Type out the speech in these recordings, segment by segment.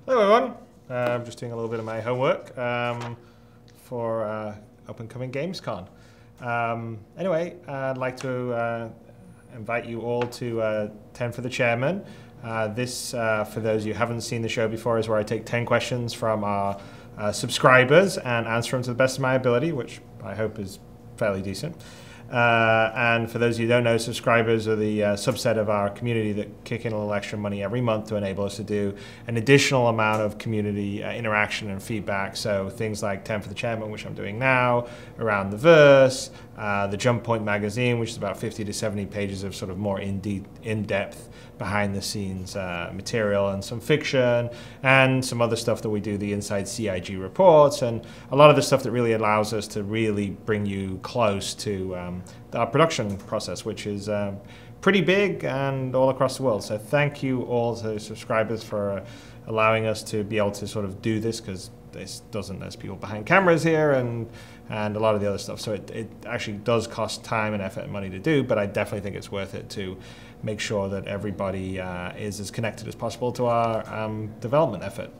Hello everyone, I'm just doing a little bit of my homework for up-and-coming Gamescom. Anyway, I'd like to invite you all to 10 for the Chairman. This, for those of you who haven't seen the show before, is where I take 10 questions from our subscribers and answer them to the best of my ability, which I hope is fairly decent. And for those of you who don't know, subscribers are the subset of our community that kick in a little extra money every month to enable us to do an additional amount of community interaction and feedback. So things like 10 for the Chairman, which I'm doing now, Around the Verse, the Jump Point magazine, which is about 50 to 70 pages of sort of more in-depth, behind-the-scenes material, and some fiction, and some other stuff that we do, the Inside CIG reports, and a lot of the stuff that really allows us to really bring you close to our production process, which is pretty big and all across the world. So thank you all to subscribers for allowing us to be able to sort of do this, because there's people behind cameras here and a lot of the other stuff. So it actually does cost time and effort and money to do, but I definitely think it's worth it to make sure that everybody is as connected as possible to our development effort.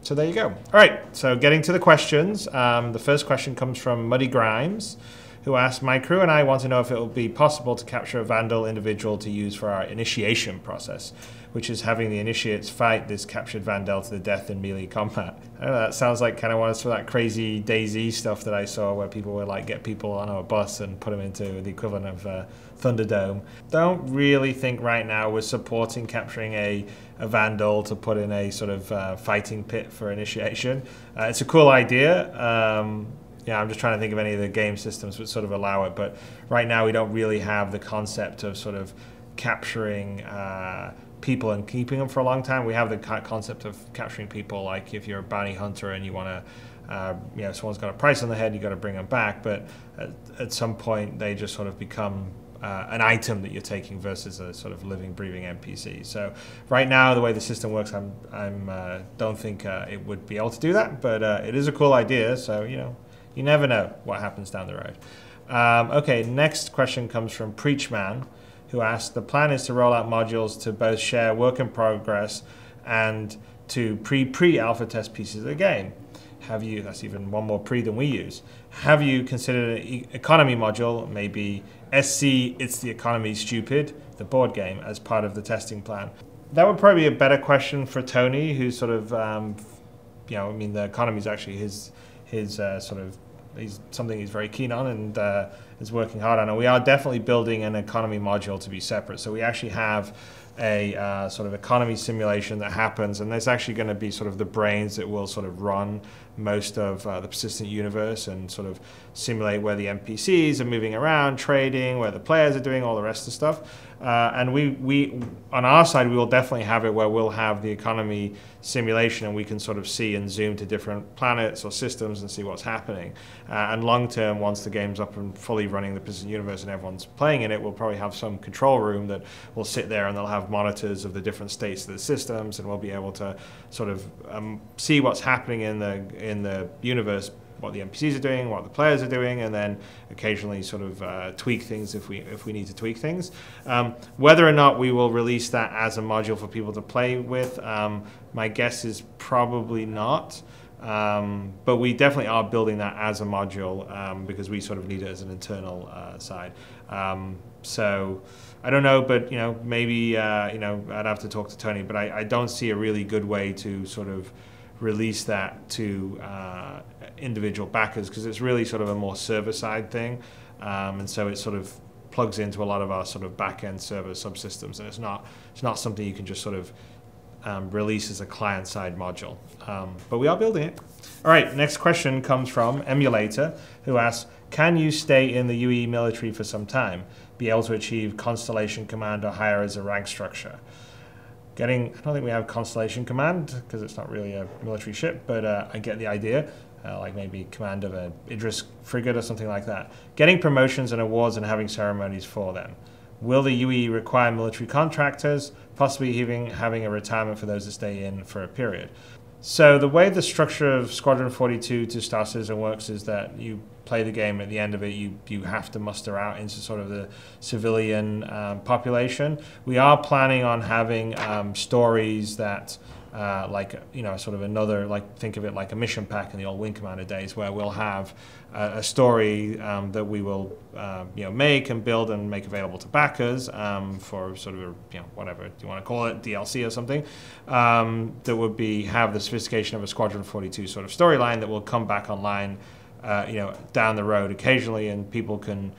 So there you go. All right, so getting to the questions. The first question comes from Muddy Grimes, who asked, my crew and I want to know if it will be possible to capture a Vandal individual to use for our initiation process, which is having the initiates fight this captured Vandal to the death in melee combat. I don't know, that sounds like kind of one of that crazy DayZ stuff that I saw where people would like get people on a bus and put them into the equivalent of Thunderdome. Don't really think right now we're supporting capturing a Vandal to put in a sort of fighting pit for initiation. It's a cool idea. Yeah, I'm just trying to think of any of the game systems that sort of allow it, but right now we don't really have the concept of sort of capturing people and keeping them for a long time. We have the concept of capturing people, like if you're a bounty hunter and you want to, someone's got a price on the head, you got to bring them back, but at some point they just sort of become an item that you're taking versus a sort of living, breathing NPC. So right now, the way the system works, I don't think it would be able to do that, but it is a cool idea. So you never know what happens down the road. Okay, next question comes from Preachman, who asked, the plan is to roll out modules to both share work in progress and to pre-alpha test pieces of the game. That's even one more pre than we use. Have you considered an economy module, maybe SC It's the Economy Stupid, the board game, as part of the testing plan? That would probably be a better question for Tony, who's sort of, the economy is actually his sort of, he's something he's very keen on and is working hard on. And we are definitely building an economy module to be separate. So we actually have a sort of economy simulation that happens, and there's actually going to be sort of the brains that will sort of run most of the persistent universe and sort of simulate where the NPCs are moving around, trading, where the players are doing, all the rest of the stuff. And we on our side, we will definitely have it where we'll have the economy simulation and we can sort of see and zoom to different planets or systems and see what's happening. And long term, once the game's up and fully running the persistent universe and everyone's playing in it, we'll probably have some control room that will sit there and they'll have monitors of the different states of the systems, and we'll be able to sort of see what's happening in the universe, what the NPCs are doing, what the players are doing, and then occasionally sort of tweak things if we need to tweak things. Whether or not we will release that as a module for people to play with, my guess is probably not. But we definitely are building that as a module because we sort of need it as an internal side. So I don't know, but maybe I'd have to talk to Tony. But I don't see a really good way to sort of release that to individual backers, because it's really sort of a more server-side thing, and so it sort of plugs into a lot of our sort of back-end server subsystems, and it's not something you can just sort of release as a client-side module. But we are building it. All right, next question comes from Emulator, who asks, can you stay in the Yui Military for some time, be able to achieve Constellation Command or higher as a rank structure? I don't think we have Constellation Command because it's not really a military ship, but I get the idea. Like maybe command of an Idris frigate or something like that. Getting promotions and awards and having ceremonies for them. Will the UE require military contractors, possibly even having a retirement for those that stay in for a period? So the way the structure of Squadron 42 to Star Citizen works is that you play the game, at the end of it you have to muster out into sort of the civilian population. We are planning on having stories that like, you know, sort of another, like, think of it like a mission pack in the old Wing Commander days, where we'll have a story that we will, you know, make and build and make available to backers for sort of, you know, whatever you want to call it, DLC or something, that would have the sophistication of a Squadron 42 sort of storyline that will come back online, you know, down the road occasionally, and people can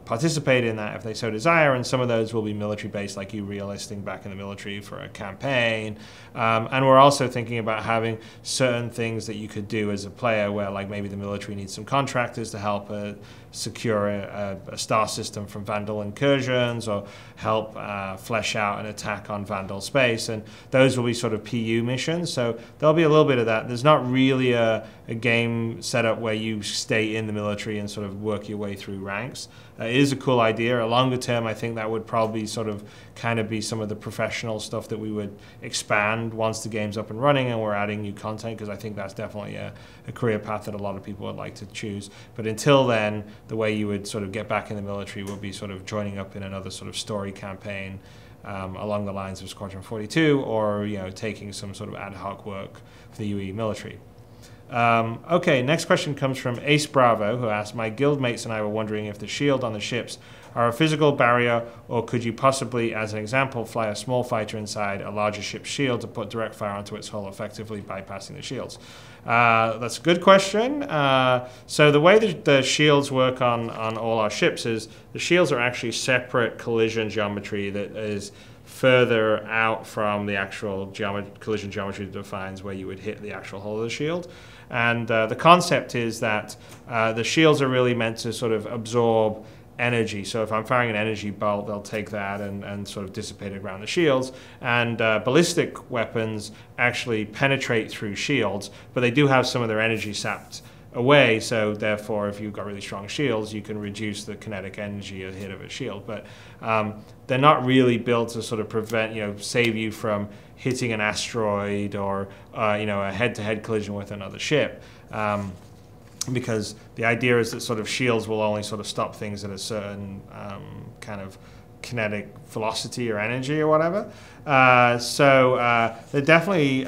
participate in that if they so desire, and some of those will be military based, like you re-enlisting back in the military for a campaign. And we're also thinking about having certain things that you could do as a player, where like maybe the military needs some contractors to help secure a star system from Vandal incursions, or help flesh out an attack on Vandal space, and those will be sort of PU missions. So there'll be a little bit of that. There's not really a game setup where you stay in the military and sort of work your way through ranks. It is a cool idea. A longer term, I think that would probably sort of kind of be some of the professional stuff that we would expand once the game's up and running and we're adding new content, because I think that's definitely a career path that a lot of people would like to choose. But until then, the way you would sort of get back in the military would be sort of joining up in another sort of story campaign along the lines of Squadron 42, or, you know, taking some sort of ad hoc work for the Yui Military. Okay, next question comes from Ace Bravo, who asked, my guildmates and I were wondering if the shield on the ships are a physical barrier, or could you possibly, as an example, fly a small fighter inside a larger ship's shield to put direct fire onto its hull, effectively bypassing the shields? That's a good question. So the way the shields work on all our ships is the shields are actually separate collision geometry that is further out from the actual collision geometry that defines where you would hit the actual hull of the shield. And the concept is that the shields are really meant to sort of absorb energy. So if I'm firing an energy bolt, they'll take that and sort of dissipate it around the shields. And ballistic weapons actually penetrate through shields, but they do have some of their energy sapped away, so therefore if you've got really strong shields, you can reduce the kinetic energy of hit of a shield. But they're not really built to sort of prevent, you know, save you from hitting an asteroid or you know, a head-to-head collision with another ship, because the idea is that sort of shields will only sort of stop things at a certain kind of kinetic velocity or energy or whatever. So there definitely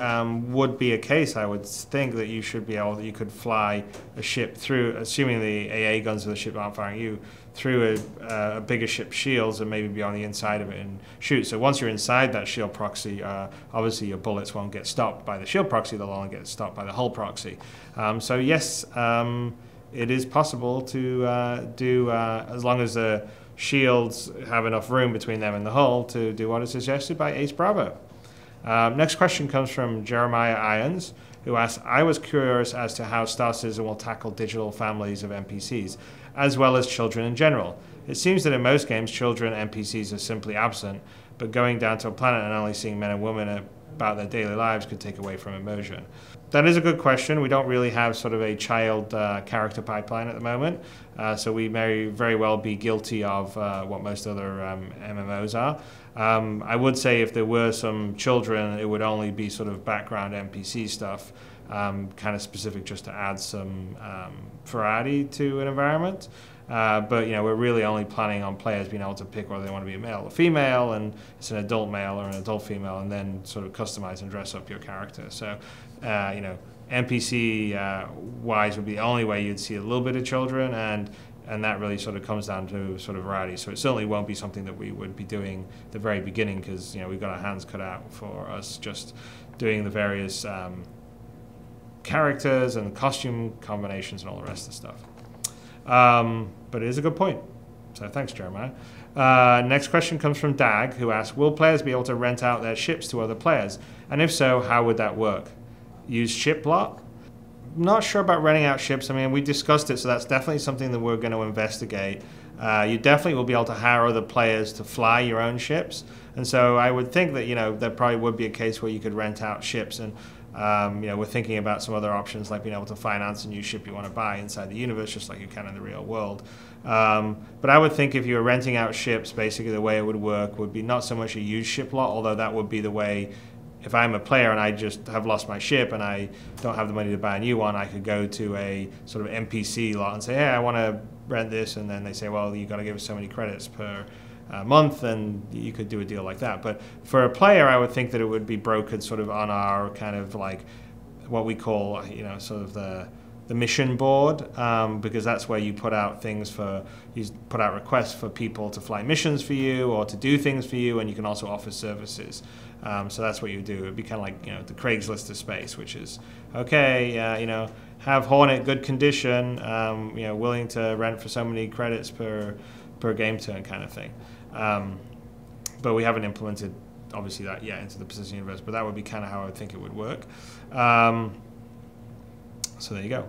would be a case, I would think, that you should be able, that you could fly a ship through, assuming the AA guns of the ship aren't firing you, through a bigger ship's shields and maybe be on the inside of it and shoot. So once you're inside that shield proxy, obviously your bullets won't get stopped by the shield proxy, they'll only get stopped by the hull proxy. So yes, it is possible to do, as long as the shields have enough room between them and the hull, to do what is suggested by Ace Bravo. Next question comes from Jeremiah Irons, who asks, I was curious as to how Star Citizen will tackle digital families of NPCs, as well as children in general. It seems that in most games, children NPCs are simply absent, but going down to a planet and only seeing men and women about their daily lives could take away from immersion. That is a good question. We don't really have sort of a child character pipeline at the moment, so we may very well be guilty of what most other MMOs are. I would say if there were some children, it would only be sort of background NPC stuff, kind of specific just to add some variety to an environment. But you know, we're really only planning on players being able to pick whether they want to be a male or female, and it's an adult male or an adult female, and then sort of customize and dress up your character. So, you know, NPC wise would be the only way you'd see a little bit of children, and that really sort of comes down to sort of variety. So it certainly won't be something that we would be doing at the very beginning, because you know, we've got our hands cut out for us just doing the various characters and costume combinations and all the rest of the stuff. But it is a good point. So thanks, Jeremiah. Next question comes from Dag, who asks, will players be able to rent out their ships to other players? And if so, how would that work? Use ship lot? Not sure about renting out ships. I mean, we discussed it, so that's definitely something that we're going to investigate. You definitely will be able to hire other players to fly your own ships. And so I would think that, you know, there probably would be a case where you could rent out ships, and you know, we're thinking about some other options, like being able to finance a new ship you want to buy inside the universe, just like you can in the real world. But I would think if you were renting out ships, basically the way it would work would be not so much a used ship lot, although that would be the way. If I'm a player and I just have lost my ship and I don't have the money to buy a new one, I could go to a sort of NPC lot and say, hey, I want to rent this, and then they say, well, you've got to give us so many credits per a month, and you could do a deal like that. But for a player, I would think that it would be brokered sort of on our kind of like what we call, sort of the mission board, because that's where you put out requests for people to fly missions for you or to do things for you, and you can also offer services. So that's what you do. It'd be kind of like the Craigslist of space, which is okay. Have Hornet good condition. Willing to rent for so many credits per game turn kind of thing. But we haven't implemented obviously that yet into the Persistent Universe. But that would be kind of how I would think it would work. So there you go.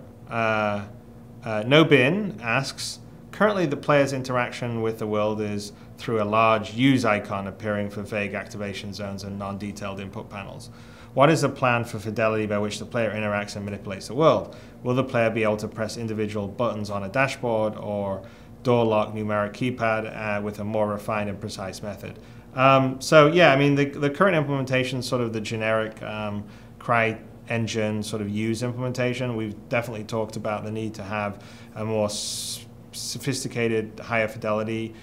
No Bin asks, currently the player's interaction with the world is through a large use icon appearing for vague activation zones and non-detailed input panels. What is the plan for fidelity by which the player interacts and manipulates the world? Will the player be able to press individual buttons on a dashboard or door lock numeric keypad with a more refined and precise method? So yeah, I mean the current implementation is sort of the generic CryEngine sort of use implementation. We've definitely talked about the need to have a more sophisticated, higher fidelity,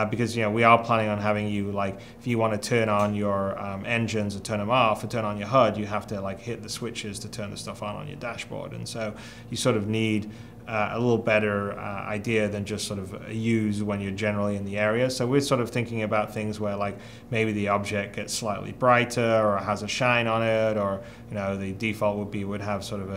because we are planning on having you, like, if you want to turn on your engines or turn them off or turn on your HUD, you have to like hit the switches to turn the stuff on your dashboard, and so you sort of need a little better idea than just sort of a use when you're generally in the area. So we're sort of thinking about things where like maybe the object gets slightly brighter or has a shine on it, or the default would have sort of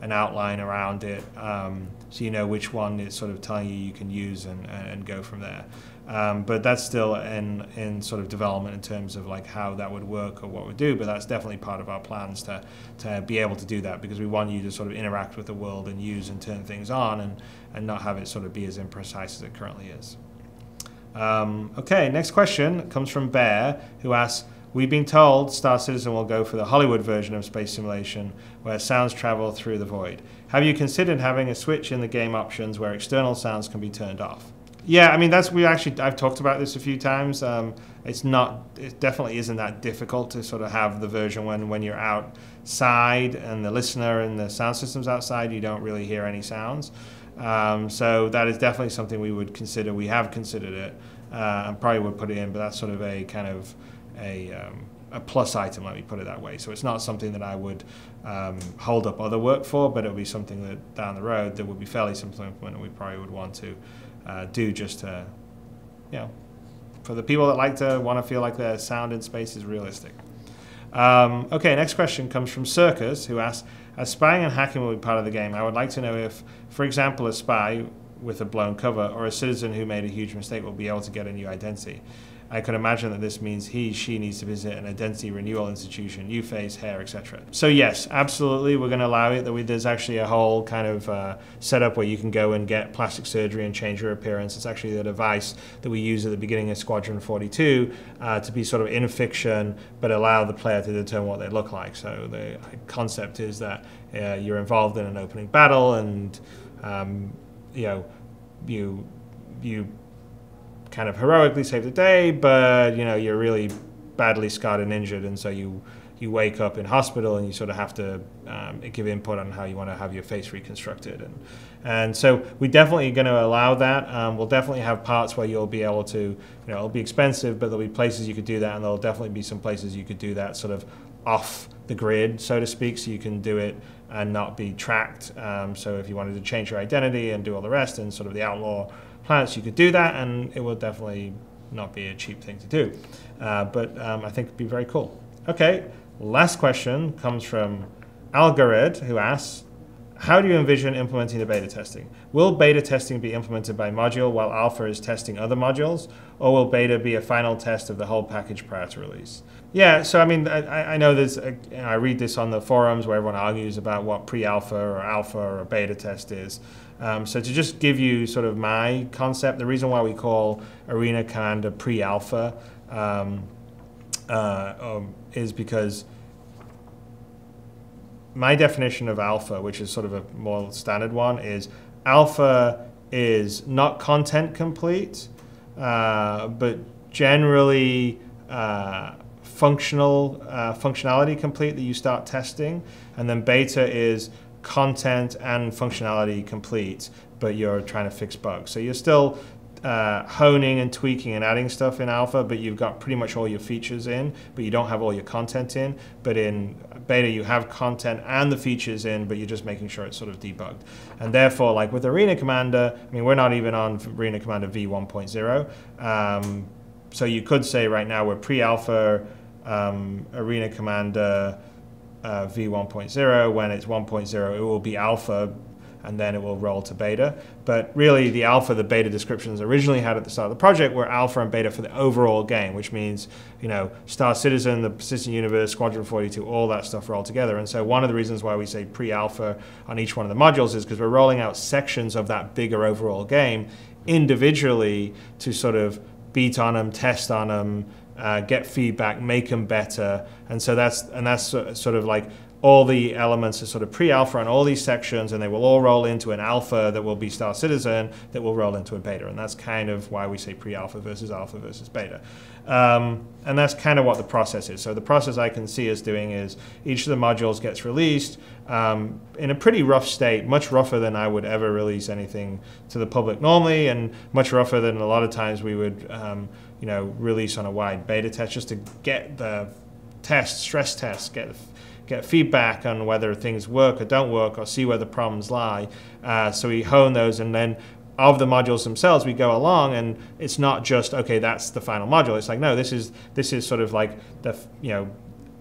an outline around it, so you know which one it's sort of telling you can use and go from there. But that's still in sort of development in terms of like how that would work or what we do, but that's definitely part of our plans to be able to do that, because we want you to sort of interact with the world and use and turn things on and not have it sort of be as imprecise as it currently is. Okay, next question comes from Bear, who asks, we've been told Star Citizen will go for the Hollywood version of space simulation where sounds travel through the void. Have you considered having a switch in the game options where external sounds can be turned off? Yeah, I mean I've talked about this a few times. It definitely isn't that difficult to sort of have the version when you're outside and the listener and the sound system's outside, you don't really hear any sounds. So that is definitely something we would consider. We have considered it, and probably would put it in, but that's sort of a kind of a plus item, let me put it that way. So it's not something that I would hold up other work for, but it would be something that down the road that would be fairly simple to implement, and we probably would want to do just to, for the people that want to feel like their sound in space is realistic. Okay, next question comes from Circus, who asks, as spying and hacking will be part of the game, I would like to know if, for example, a spy with a blown cover or a citizen who made a huge mistake will be able to get a new identity. I could imagine that this means she needs to visit an identity renewal institution, new face, hair, etc. So yes, absolutely, we're going to allow it. There's actually a whole kind of setup where you can go and get plastic surgery and change your appearance. It's actually the device that we use at the beginning of Squadron 42 to be sort of in fiction, but allow the player to determine what they look like. So the concept is that you're involved in an opening battle, and you kind of heroically save the day, but you're really badly scarred and injured, and so you wake up in hospital and you sort of have to give input on how you want to have your face reconstructed, and so we're definitely going to allow that. We'll definitely have parts where you'll be able to, it'll be expensive, but there'll be places you could do that, and there'll definitely be some places you could do that sort of off the grid, so to speak, so you can do it and not be tracked. So if you wanted to change your identity and do all the rest and sort of the outlaw planets, you could do that, and it will definitely not be a cheap thing to do. But I think it'd be very cool. Okay, last question comes from Algared, who asks, how do you envision implementing the beta testing? Will beta testing be implemented by module while alpha is testing other modules, or will beta be a final test of the whole package prior to release? Yeah, so I mean, I know there's, I read this on the forums where everyone argues about what pre-alpha or alpha or a beta test is. So to just give you sort of my concept, the reason why we call Arena Commander pre-alpha is because my definition of alpha, which is sort of a more standard one, is alpha is not content complete, but generally functionality complete that you start testing, and then beta is content and functionality complete, but you're trying to fix bugs. So you're still honing and tweaking and adding stuff in alpha, but you've got pretty much all your features in, but you don't have all your content in. But in beta, you have content and the features in, but you're just making sure it's sort of debugged. And therefore, like with Arena Commander, I mean, we're not even on Arena Commander v1.0. So you could say right now we're pre-alpha Arena Commander v1.0. When it's 1.0, it will be alpha, and then it will roll to beta. But really, the alpha, the beta descriptions originally had at the start of the project were alpha and beta for the overall game, which means, you know, Star Citizen, the Persistent Universe, Squadron 42, all that stuff rolled together. And so one of the reasons why we say pre-alpha on each one of the modules is because we're rolling out sections of that bigger overall game individually to sort of beat on them, test on them, get feedback, make them better. And so that's sort of like all the elements are sort of pre-alpha on all these sections, and they will all roll into an alpha that will be Star Citizen that will roll into a beta. And that's kind of why we say pre-alpha versus alpha versus beta. And that's kind of what the process is. So the process I can see us doing is each of the modules gets released in a pretty rough state, much rougher than I would ever release anything to the public normally, and much rougher than a lot of times we would you know, release on a wide beta test, just to get the tests, stress tests, get feedback on whether things work or don't work, or see where the problems lie. So we hone those, and then of the modules themselves, we go along, and it's not just, okay, that's the final module. It's like, no, this is sort of like the, you know,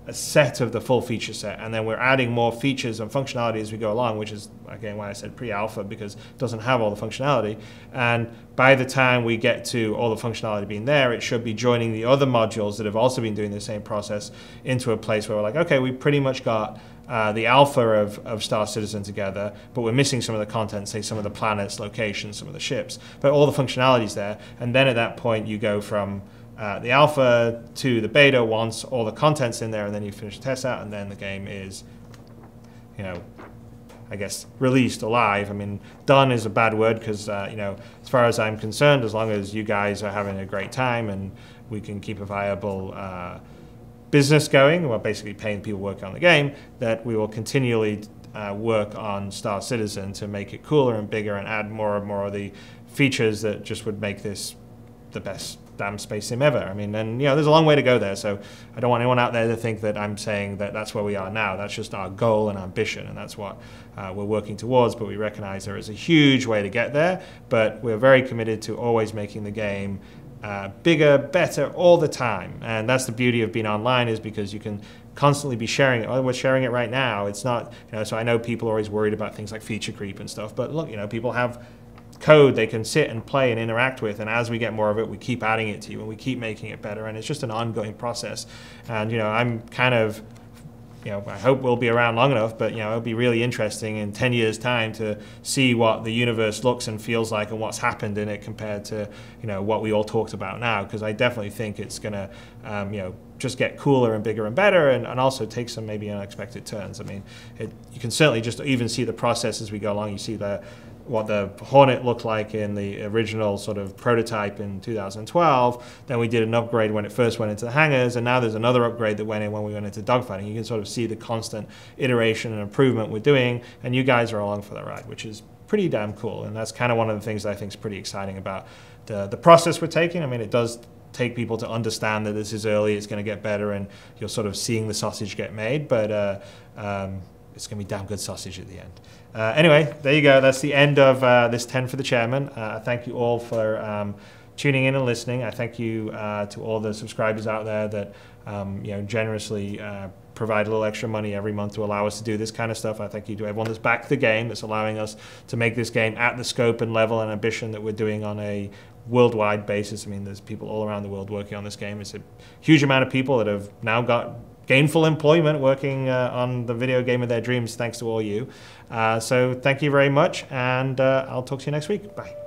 a set of the full feature set, and then we're adding more features and functionality as we go along, which is, again, why I said pre-alpha, because it doesn't have all the functionality. And by the time we get to all the functionality being there, it should be joining the other modules that have also been doing the same process into a place where we're like, okay, we pretty much got the alpha of Star Citizen together, but we're missing some of the content, say some of the planets, locations, some of the ships, but all the functionality's there. And then at that point, you go from the alpha to the beta once all the content's in there, and then you finish the test out, and then the game is, you know, I guess, released or live. I mean, done is a bad word because, you know, as far as I'm concerned, as long as you guys are having a great time and we can keep a viable business going, well, basically paying people working on the game, that we will continually work on Star Citizen to make it cooler and bigger and add more and more of the features that just would make this the best damn space sim ever. I mean, and you know, there's a long way to go there, so I don't want anyone out there to think that I'm saying that that's where we are now. That's just our goal and ambition, and that's what we're working towards, but we recognize there is a huge way to get there, but we're very committed to always making the game bigger, better all the time. And that's the beauty of being online, is because you can constantly be sharing it. We're sharing it right now. It's not, you know, so I know people are always worried about things like feature creep and stuff, but look, you know, people have code they can sit and play and interact with, and as we get more of it, we keep adding it to you and we keep making it better, and it's just an ongoing process. And you know, I'm kind of, you know, I hope we'll be around long enough, but you know, it'll be really interesting in 10 years time to see what the universe looks and feels like and what's happened in it compared to, you know, what we all talked about now, because I definitely think it's gonna you know, just get cooler and bigger and better, and also take some maybe unexpected turns. I mean, you can certainly just even see the process as we go along. You see what the Hornet looked like in the original sort of prototype in 2012. Then we did an upgrade when it first went into the hangars, and now there's another upgrade that went in when we went into dogfighting. You can sort of see the constant iteration and improvement we're doing, and you guys are along for the ride, which is pretty damn cool. And that's kind of one of the things that I think is pretty exciting about the process we're taking. I mean, it does take people to understand that this is early, it's going to get better, and you're sort of seeing the sausage get made, but it's going to be damn good sausage at the end. Anyway, there you go. That's the end of this 10 for the Chairman. Thank you all for tuning in and listening. I thank you to all the subscribers out there that you know, generously provide a little extra money every month to allow us to do this kind of stuff. I thank you to everyone that's backed the game, that's allowing us to make this game at the scope and level and ambition that we're doing on a worldwide basis. I mean, there's people all around the world working on this game. It's a huge amount of people that have now got gainful employment working on the video game of their dreams, thanks to all you. So thank you very much, and I'll talk to you next week. Bye.